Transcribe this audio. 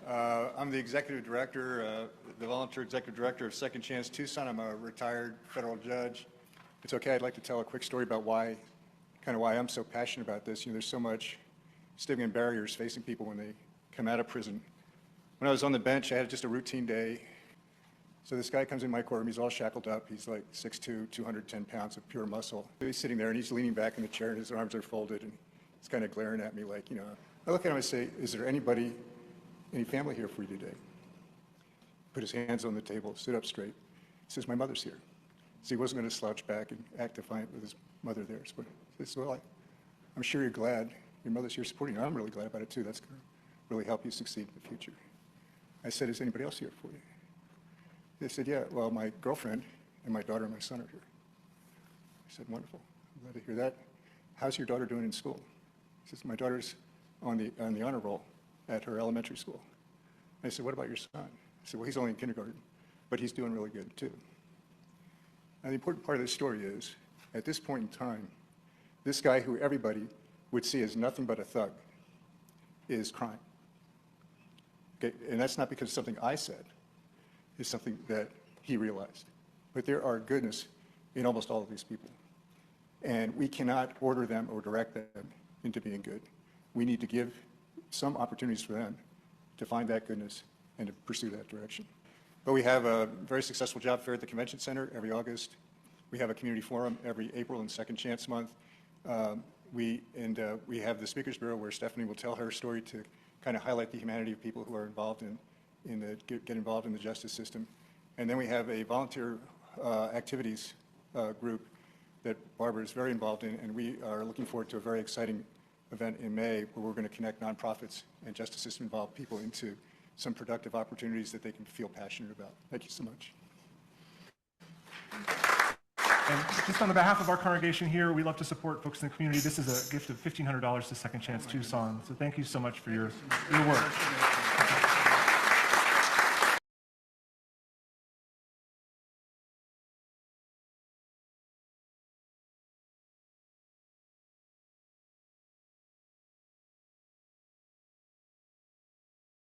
I'm the executive director, the volunteer executive director of Second Chance Tucson. I'm a retired federal judge. It's okay, I'd like to tell a quick story about why I'm so passionate about this. You know, there's so much stigma and barriers facing people when they come out of prison. When I was on the bench, I had just a routine day. So this guy comes in my courtroom, he's all shackled up. He's like 6'2", 210 pounds of pure muscle. He's sitting there and he's leaning back in the chair and his arms are folded and he's kind of glaring at me like, you know. I look at him and I say, is there any family here for you today? Put his hands on the table, sit up straight. He says, my mother's here. So he wasn't going to slouch back and act defiant with his mother there. So he says, well, I'm sure you're glad your mother's here supporting you. I'm really glad about it too. That's going to really help you succeed in the future. I said, is anybody else here for you? They said, yeah, well, my girlfriend and my daughter and my son are here. I said, wonderful, I'm glad to hear that. How's your daughter doing in school? He says, my daughter's on the honor roll at her elementary school. I said, what about your son? I said, well, he's only in kindergarten, but he's doing really good too. And the important part of this story is, at this point in time, this guy who everybody would see as nothing but a thug is crying. Okay? And that's not because of something I said. It's something that he realized. But there are goodness in almost all of these people. And we cannot order them or direct them into being good. We need to give some opportunities for them to find that goodness and to pursue that direction. But we have a very successful job fair at the Convention Center every August. We have a community forum every April and Second Chance Month. We have the Speakers Bureau where Stephanie will tell her story to kind of highlight the humanity of people who are involved get involved in the justice system. And then we have a volunteer activities group that Barbara is very involved in, and we are looking forward to a very exciting event in May where we're going to connect nonprofits and justice system involved people into some productive opportunities that they can feel passionate about. Thank you so much. And just on the behalf of our congregation here, we love to support folks in the community. This is a gift of $1,500 to Second Chance Tucson. So thank you so much for your work.